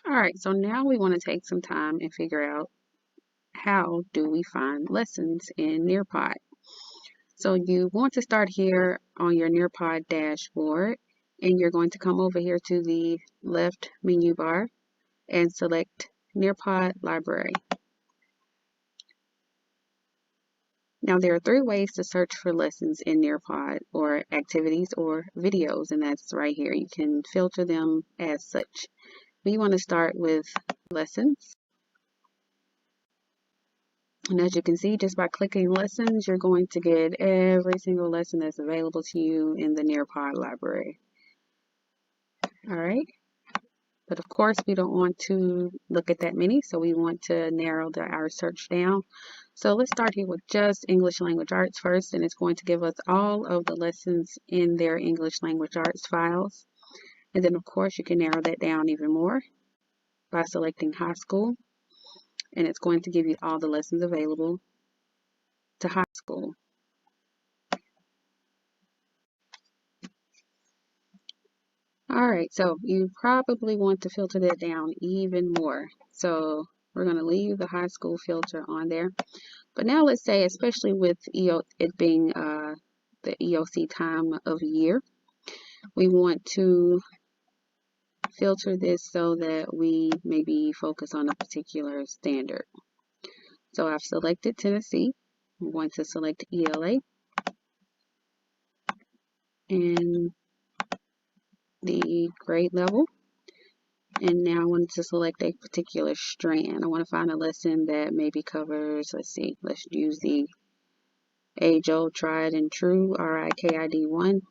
All right, so now we want to take some time and figure out how do we find lessons in NearPod. So you want to start here on your NearPod dashboard, and you're going to come over here to the left menu bar and select NearPod Library. Now there are three ways to search for lessons in NearPod, or activities or videos, and that's right here. You can filter them as such. We want to start with lessons. And as you can see, just by clicking lessons, you're going to get every single lesson that's available to you in the NearPod library. All right. But of course, we don't want to look at that many, so we want to narrow our search down. So let's start here with just English language arts first, and it's going to give us all of the lessons in their English language arts files. And then of course, you can narrow that down even more by selecting high school, and it's going to give you all the lessons available to high school. All right, so you probably want to filter that down even more. So we're going to leave the high school filter on there. But now let's say, especially with it being the EOC time of year, we want to filter this so that we maybe focus on a particular standard. So I've selected Tennessee. I'm going to select ELA and the grade level. And now I want to select a particular strand. I want to find a lesson that maybe covers, let's use the age-old tried and true RIKID 1.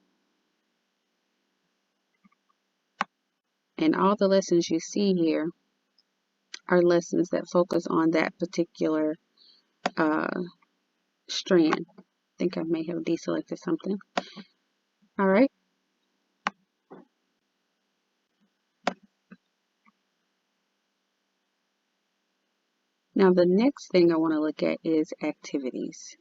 And all the lessons you see here are lessons that focus on that particular strand. I think I may have deselected something. All right. Now the next thing I want to look at is activities.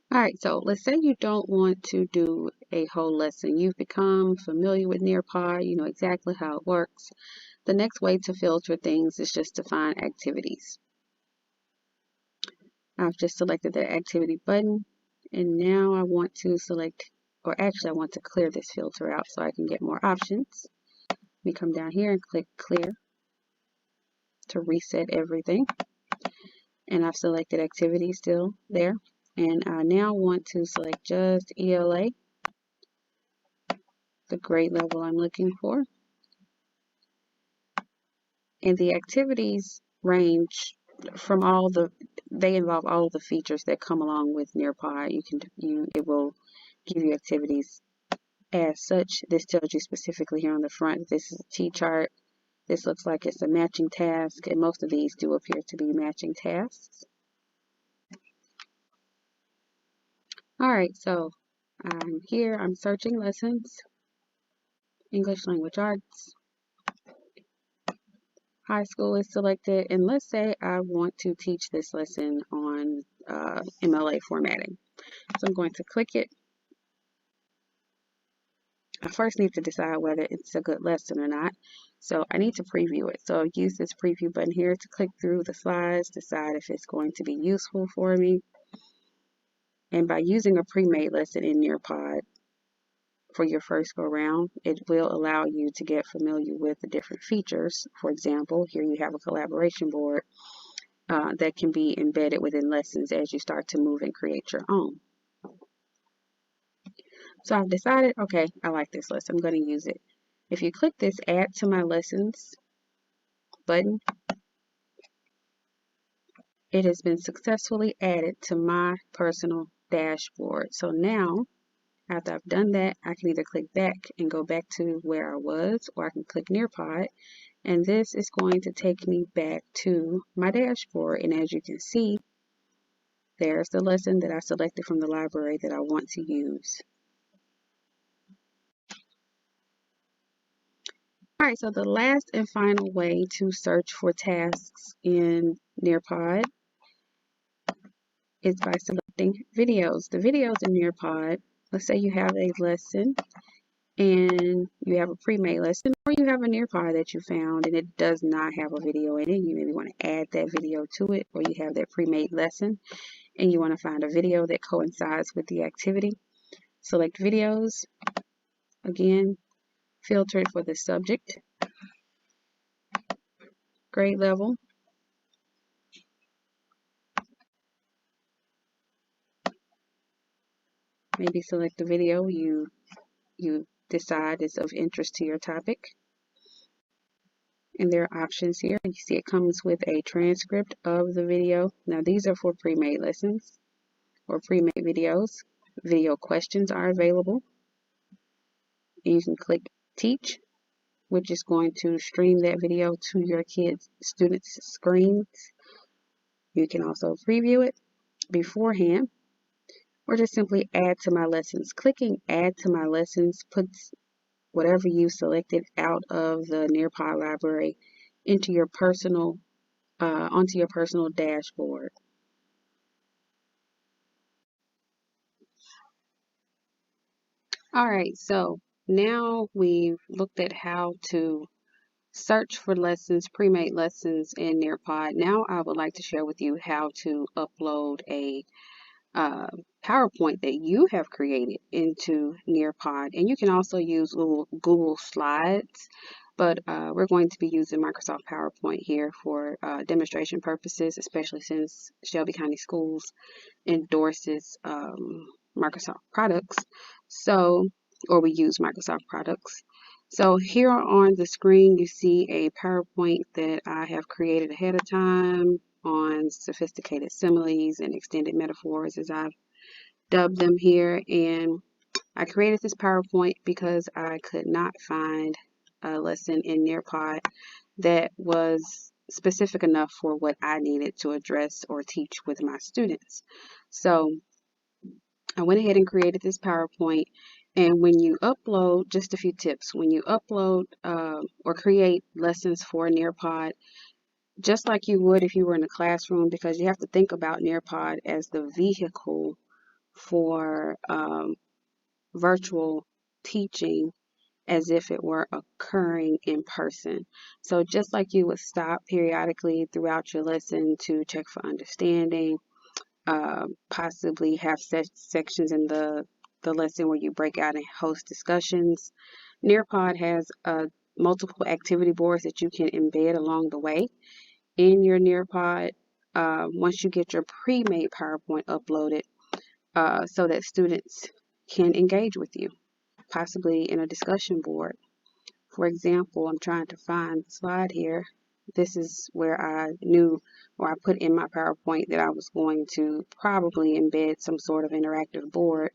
All right, so let's say you don't want to do a whole lesson. You've become familiar with NearPod, you know exactly how it works. The next way to filter things is just to find activities. I've just selected the activity button, and now I want to select, or actually I want to clear this filter out so I can get more options. We come down here and click clear to reset everything. And I've selected activity still there. And I now want to select just ELA, the grade level I'm looking for. And the activities range from they involve all of the features that come along with NearPod. It will give you activities as such. This tells you specifically here on the front that this is a T-chart. This looks like it's a matching task, and most of these do appear to be matching tasks. All right, so I'm here, I'm searching lessons, English language arts, high school is selected, and let's say I want to teach this lesson on MLA formatting. So I'm going to click it. I first need to decide whether it's a good lesson or not. So I need to preview it. So I'll use this preview button here to click through the slides, decide if it's going to be useful for me. And by using a pre-made lesson in NearPod for your first go round, it will allow you to get familiar with the different features. For example, here you have a collaboration board that can be embedded within lessons as you start to move and create your own. So I've decided, okay, I like this lesson, I'm going to use it. If you click this add to my lessons button, it has been successfully added to my personal dashboard. So now, after I've done that, I can either click back and go back to where I was, or I can click NearPod, and this is going to take me back to my dashboard. And as you can see, there's the lesson that I selected from the library that I want to use. All right, so the last and final way to search for tasks in NearPod is by selecting videos. The videos in NearPod, let's say you have a lesson and you have a pre-made lesson, or you have a NearPod that you found and it does not have a video in it, you maybe want to add that video to it, or you have that pre-made lesson and you want to find a video that coincides with the activity. Select videos, again, filtered for the subject, grade level, maybe select the video you decide is of interest to your topic. And there are options here. You see it comes with a transcript of the video. Now these are for pre-made lessons or pre-made videos. Video questions are available. And you can click Teach, which is going to stream that video to your students' screens. You can also preview it beforehand or just simply add to my lessons. Clicking Add to my lessons puts whatever you selected out of the NearPod library into your personal onto your personal dashboard. All right, so now we've looked at how to search for lessons, pre-made lessons in NearPod. Now I would like to share with you how to upload a PowerPoint that you have created into NearPod. And you can also use Google Slides, but we're going to be using Microsoft PowerPoint here for demonstration purposes, especially since Shelby County Schools endorses Microsoft products. So, or we use Microsoft products. So here on the screen, you see a PowerPoint that I have created ahead of time on sophisticated similes and extended metaphors, as I've dubbed them here. And I created this PowerPoint because I could not find a lesson in NearPod that was specific enough for what I needed to address or teach with my students. So I went ahead and created this PowerPoint. And when you upload, just a few tips, when you upload or create lessons for NearPod, just like you would if you were in a classroom, because you have to think about NearPod as the vehicle for virtual teaching as if it were occurring in person. So just like you would stop periodically throughout your lesson to check for understanding, possibly have sections in the lesson where you break out and host discussions. NearPod has multiple activity boards that you can embed along the way in your NearPod once you get your pre-made PowerPoint uploaded so that students can engage with you, possibly in a discussion board. For example, I'm trying to find the slide here. This is where I knew, or I put in my PowerPoint that I was going to probably embed some sort of interactive board.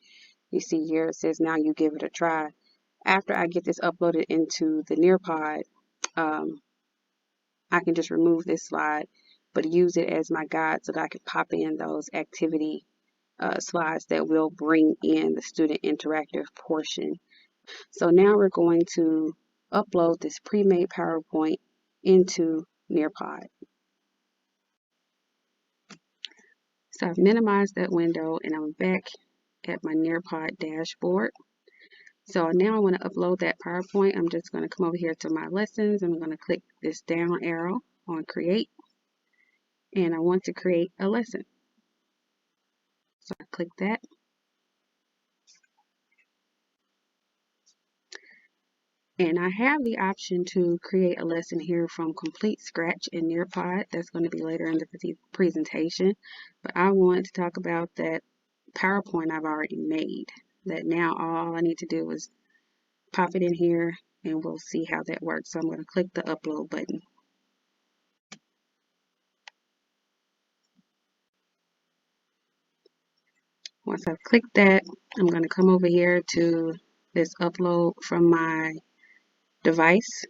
You see here it says, now you give it a try. After I get this uploaded into the NearPod, I can just remove this slide, but use it as my guide so that I can pop in those activity slides that will bring in the student interactive portion. So now we're going to upload this pre-made PowerPoint into NearPod. So I've minimized that window and I'm back at my NearPod dashboard. So now I want to upload that PowerPoint. I'm just going to come over here to my lessons and I'm going to click this down arrow on create. And I want to create a lesson. So I click that. And I have the option to create a lesson here from complete scratch in NearPod. That's going to be later in the presentation. But I want to talk about that PowerPoint I've already made. That now all I need to do is pop it in here and we'll see how that works. So I'm going to click the upload button. Once I've clicked that, I'm going to come over here to this upload from my device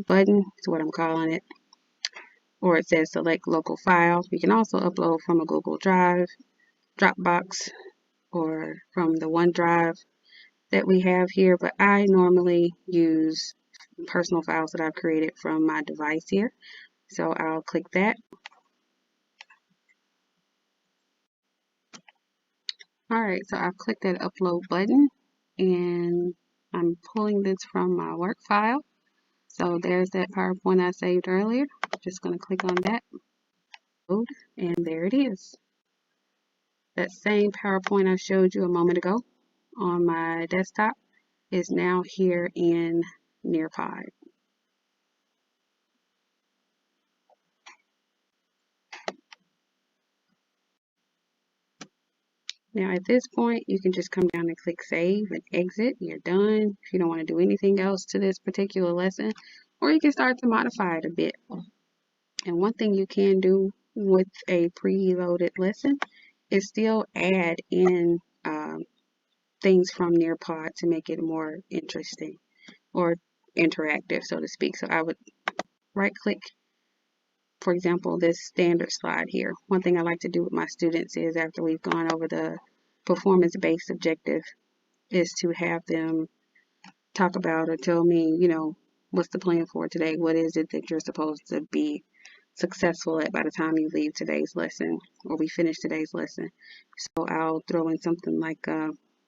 button, is what I'm calling it. Or it says select local file. You can also upload from a Google Drive, Dropbox, or from the OneDrive that we have here, but I normally use personal files that I've created from my device here. So I'll click that. All right, so I've clicked that upload button and I'm pulling this from my work file. So there's that PowerPoint I saved earlier. Just going to click on that, load, and there it is. That same PowerPoint I showed you a moment ago on my desktop is now here in NearPod. Now at this point, you can just come down and click save and exit. You're done. If you don't want to do anything else to this particular lesson, or you can start to modify it a bit. And one thing you can do with a preloaded lesson is still add in things from NearPod to make it more interesting or interactive, so to speak. So I would right click, for example, this standard slide here. One thing I like to do with my students is after we've gone over the performance-based objective is to have them talk about or tell me, you know, what's the plan for today? What is it that you're supposed to be successful at by the time you leave today's lesson or we finish today's lesson? So I'll throw in something like,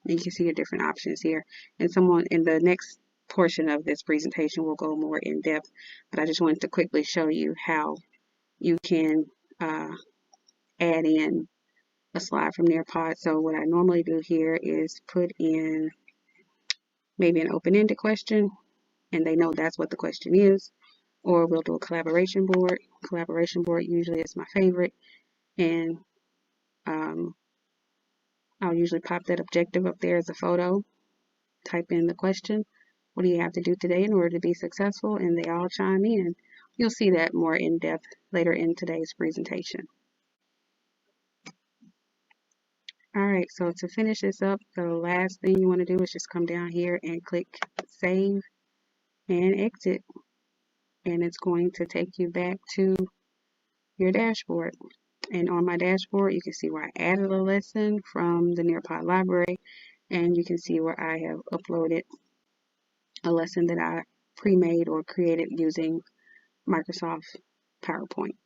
you can see your different options here. And someone in the next portion of this presentation will go more in depth, but I just wanted to quickly show you how you can add in a slide from NearPod. So what I normally do here is put in maybe an open-ended question, and they know that's what the question is. Or we'll do a collaboration board. Collaboration board usually is my favorite, and I'll usually pop that objective up there as a photo, type in the question, what do you have to do today in order to be successful? And they all chime in. You'll see that more in depth later in today's presentation. All right, so to finish this up, the last thing you want to do is just come down here and click save and exit. And it's going to take you back to your dashboard. And on my dashboard, you can see where I added a lesson from the NearPod library, and you can see where I have uploaded a lesson that I pre-made or created using Microsoft PowerPoint.